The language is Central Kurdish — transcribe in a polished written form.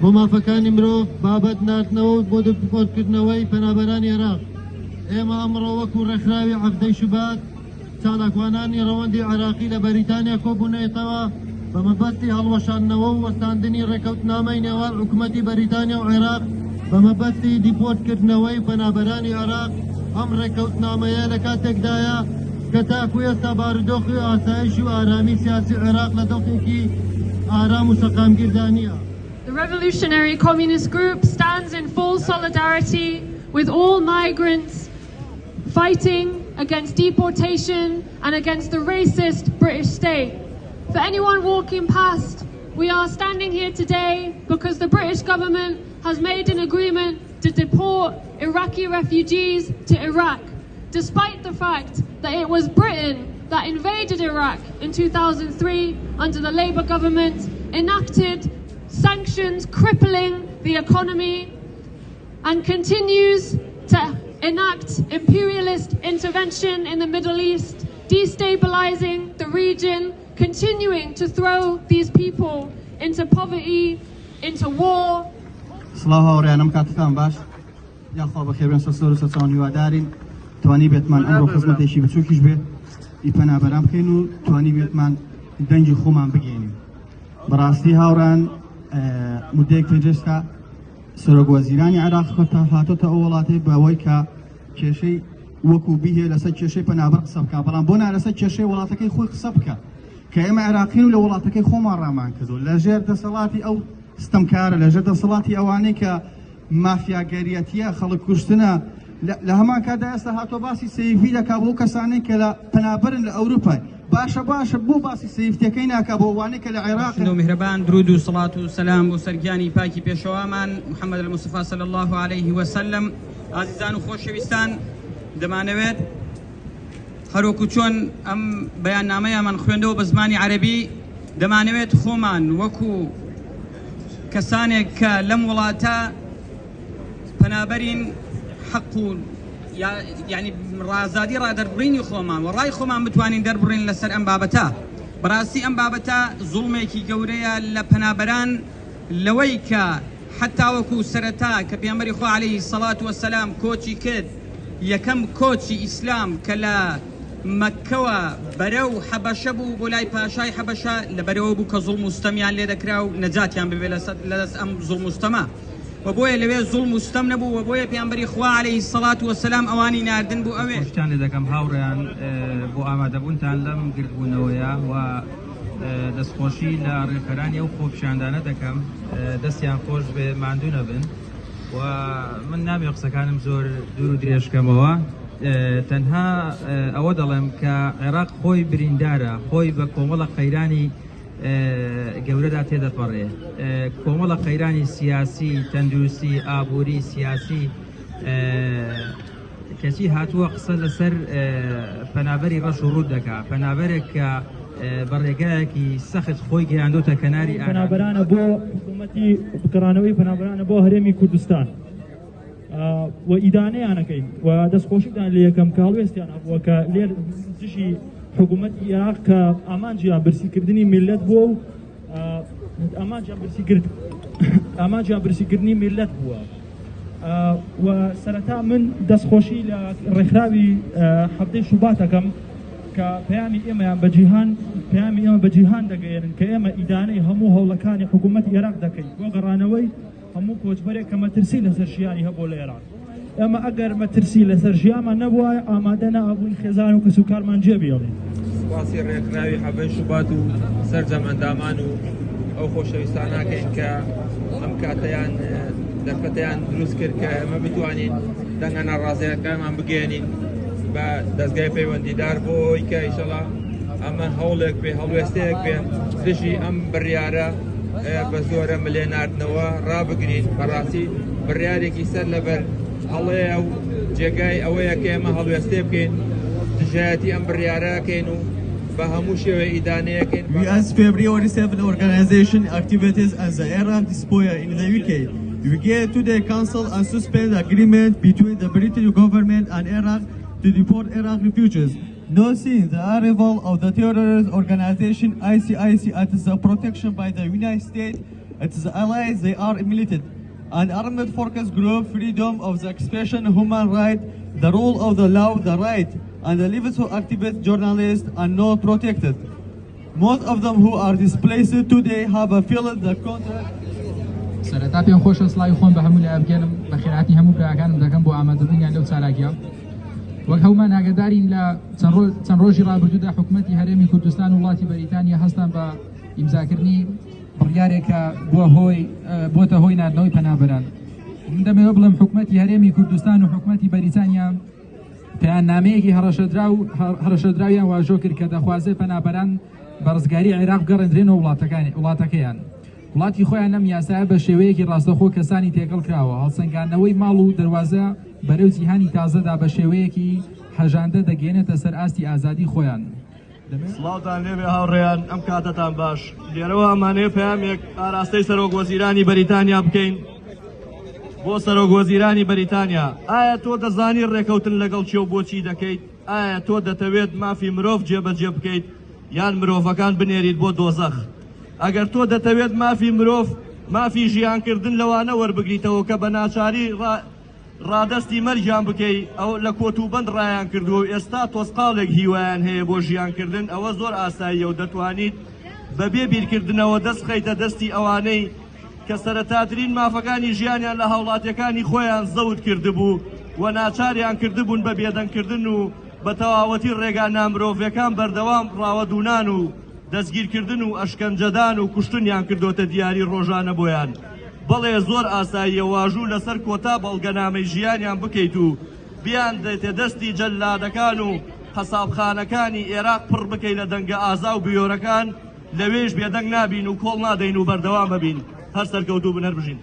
بۆ مافەکانی مرۆڤ بابەت ناردنەوە بۆ دەپۆرتکردنەوەی پەنابەرانی عێراق. ئێمە ئەمڕۆ وەکو ڕێکخراوی هەفتەی شوبات چالاکوانانی ڕەوەندی عێراقی لە بەریتانیا کۆبوونەتەوە بە مەبەستی هەڵوەشاندنەوە و وەستاندنی ڕێکەوتنامەی نێوان حکوومەتی بەریتانیا و عێراق بە مەبەستی دیپۆرتکردنەوەی پەنابەرانی عێراق. ئەم ڕێکەوتنامەیە لە کاتێکدایە کە تاکو ئێستا بارودۆخی و ئاسایش و ئارامی سیاسی عێراق لە دۆخێکی ئارام و سەقامگیردا نییە. The Revolutionary Communist Group stands in full solidarity with all migrants fighting against deportation and against the racist British state. For anyone walking past, we are standing here today because the British government has made an agreement to deport Iraqi refugees to Iraq, despite the fact that it was Britain that invaded Iraq in 2003 under the Labour government, enacted sanctions crippling the economy, and continues to enact imperialist intervention in the Middle East, destabilizing the region, continuing to throw these people into poverty, into war. سڵاو هاوڕێیانم کاتتان باش یاخوا بەخێربێن سەسۆر و سەچاوی وادارین توانی بێتمان ئەمڕۆ خزمەتێکی بچووکیش بێت ئی پەنابەران بکەین و توانی بێتمان دەنگی خۆمان بگەینین. بەڕاستی هاوڕان مدەیەک پێنجێستا سەرۆک وەزیرانی عێراق هاتۆتە ئەو وڵاتەی بەوەی کە کێشەی وەکو بیهێ لەسەر کێشەی پەنابەر قسە بکە، بەڵام بۆ نا لەسەر کێشەی وڵاتەکەی خۆی قسە بکە کە ئێمە عێراقین و لە وڵاتەکەی خۆمان ڕامان کردو لەژێر دەسەڵاتی ئەو ستەمکارە، لەژێر دەسەڵاتی ئەوانەی کە مافیاگەریەتیە خەڵک کوشتنە لە هەمان کاتدا ئێستا هاتۆ باسی سەیفی دەکا بۆ کەسانەی کە لە پەنابەرن لە ئەوروپای. باشە بۆ باسی سەیفتەکەی ناکا بۆ ئەوانەی کە لە عێراق. میهرەبان درود و سڵات و سەلام بۆ سەرگیانی پاکی پێشەوامان محەممەد الموستەفا صلی الله عليه وسلم. ئازیزان و خۆشەویستان، دەمانەوێت هەروەکو چۆن ئەم بەیاننامەیەمان خوێندەوە بە زمانی عەرەبی، دەمانەوێت خۆمان وەکو کەسانێک کە لەم وڵاتە پەنابەرین حەق و یعنی ڕازادی ڕادەربڕینی خۆمان و ڕای خۆمان بتوانین دەربڕین لەسەر ئەم بابەتە. بەڕاستی ئەم بابەتە زوڵمێکی گەورەیە لە پەنابەران لەوەی کە حتا وەکو سەرەتا کە پێغەمبەری خوا عەلەیهی سەڵات وەسەلام کۆچی کرد، یەکەم کۆچی ئیسلام کە لە مەککەوە بەرەو حەبەشە بوو بۆ لای پاشای حەبەشە لەبەرەوە بوو کە زوڵم و ستەمیان لێ دەکرا و نەجاتیان ببێ لەدەست ئەم زوڵم و ستەمە، و بۆیە لەوێ زوڵم و ستەم نەبوو، و بۆیە پێغەمبەری خوا عەلەیهی سەڵات وەسەلام ئەوانی ناردن بوو ئەوێ. شتان لێ دەکەم هاوڕێیان بۆ ئامادەبوونتان لەم گرتبوونەوەیە و دەستخۆشی لە ڕێکەرانی ئەو خۆپیشاندانە دەکەم، دەستیان خۆش بێ ماندوو نەبن و من نابێ قسەکانم زۆر دوور و درێژکەمەوە. تەنها ئەوە دەڵێم کە عێراق خۆی بریندارە، خۆی بە کۆمەڵە قەیرانی گەورەدا تێدەپەڕێ، کۆمەڵە قەیرانی سیاسی، تەندروستی، ئابووری سیاسی. کەسی هاتووە قسە لەسەر پەنابەری ڕەش و ڕوود دەکا، پەنابەرێک کە بەڕێگایەکی سەخت خۆی گەیاندۆتە کەناری پەنابەرانە بۆ حکوومەتی بکڕانەوەی پەنابەرانە بۆ هەرێمی کوردستان و ئیدانەیانەکەین و دەستخۆشیدان لە یەکەم کاڵوێستیان هەبووە کە لێر دژی حکوومەتی عێراق کە ئامانجیان برسیکردنی میلەت بووە و ئامانجیان برسیکردنی میلەت بووە. و سەرەتا من دەستخۆشی لە ڕێکخراوی هەفتەی شوباتەکەم کە پەیامی ئێمە بە جیهان دەگەێنن کە ئێمە ئیدانەی هەموو هەوڵەکانی حکوومەتی عێراق دەکەین بۆ گەڕانەوەی هەموو کۆچبەرێک کە مەترسی لەسەر ژیانی هەبوو لە عێراق. ئێمە ئەگەر مەترسی لەسەر ژیانمان نەبووە ئامادە نەبووین خێزان و کەسوکارمان جێبێڵین. سپاسی ڕێکخراوی هەفتەی شوبات و سەرجەمەندامان و ئەو خۆشەویستان ناکەین کە ئەم کاتەیان دەرفەتەیان دروست کرد کە ئێمە بتوانین دەنگە ناڕازیەکانمان بگەێنین بە دەستگای پەیوەندیدار بۆ ئەوەی کە ئینشەڵا ئەمە هەوڵێک بێ، هەڵوێستەیەک بێن دژی ئەم بڕیارە بە زۆرە ملێناردنەوە ڕابگرین. بەڕاستی بڕیارێکی سەر لەبەر هەڵەیە و جێگای ئەوەیە کە ئێمە هەڵوێستێ بکەین، دژایەتی ئەم بڕیارەکەین و بە هەموو شێوە ئیدانەیەکەین. We as February 7 organization activities as the Iraq diaspora in the UK. We get to the council and suspend the agreement between the British government and Iraq to deport Iraq refugees. No seeing the arrival of the terrorist organization ICIC as the protection by the United States Its allies, they are militant. An armed focus group, freedom of the expression, human right, the rule of the law, the right, and the lives of activists, journalists are not protected. Most of them who are displaced today have filled the contract. سەرەتا پێم خۆشە سڵاوی خۆم بە هەموو لای بگەنم بە خێراتنی هەموو براکانم دەکەم بۆ ئامادەبوونیان لەو چالاکیە. وەک هەومان ئاگادارین لە چەند ڕۆژی ڕابردوودا حکوومەتی هەرێمی کوردستان و وڵاتی بەریتانیا هەستان بە ئیمزاکردنی بڕیارێکە بۆتە هۆی ناردنەوەی پەنابەران. من دەمەوێت بڵێم حکوومەتی هەرێمی کوردستان و حکوومەتی بەریتانیا پەیامنامەیەکی هەڕەشەدراویان واژۆ کرد کە دەخوازێت پەنابەران بە ڕزگاری عێراق بگەڕێنرێنەوە وڵاتەکەیان. وڵاتی خۆیان لەم یاسایە بە شێوەیەکی ڕاستەخۆ کەسانی تێکەڵ کراوە هەڵسەنگاندنەوەی ماڵ و دەواازە بەرەو جیهانی تازەدا بە شێوەیەکی هەژاندە دەگەێنێتە سەر ئاستی ئازادی خۆیان. سڵاوتان لێبێ هاوڕێیان ئەم کاتتان باش لێرەوە ئەمانەیە پەیامێک ئاراستەی سەرۆک وەزیرانی بەریتانیا بکەین بۆ سەرۆک وەزیرانی بەریتانیا. ئایا تۆ دەزانی ڕێکەوتن لەگەڵ چێو بۆچی دەکەیت؟ ئایا تۆ دەتەوێت مافی مرۆڤ جێبەجێ بکەیت یان مرۆڤەکان بنێریت بۆ دۆزەخ؟ ئەگەر تۆ دەتەوێت مافی مرۆڤ مافی ژیانکردن لەوانە وەربگریتەوە کە بە ناچاری ڕادەستی مەرجیان بکەیت ئەو لە کۆتوبەند ڕایان کردو ئێستا تۆسقاڵێک هیوایان هەیە بۆ ژیانکردن ئەوە زۆر ئاساییە و دەتوانیت بەبێ بیرکردنەوە دەست خەیتە دەستی ئەوانەی کە سەرەتاترین مافەکانی ژیانیان لە هاوڵاتیەکانی خۆیان زەوت کردبوو و ناچاریان کردبوون بە بێدەنگکردن و بە تەواوەتی ڕێگا نامرۆڤەکان بەردەوام ڕاوەدونان و دەستگیرکردن و ئەشکەنجەدان و کوشتنیان کردوتە دیاری ڕۆژانە بۆیان. بەڵێ زۆر ئاساییە واژوو لەسەر کۆتا بەڵگەنامەی ژیانیان بکەیت و بیان دێتە دەستی جەلادەکان و قەسابخانەکانی عێراق پڕ بکەیت لە دەنگە ئازا و بیۆرەکان لەوێش بێدەنگ نابین و کۆڵ نادەین و بەردەوام ببین. هەر سەرکەوتوو بن هەر بژین.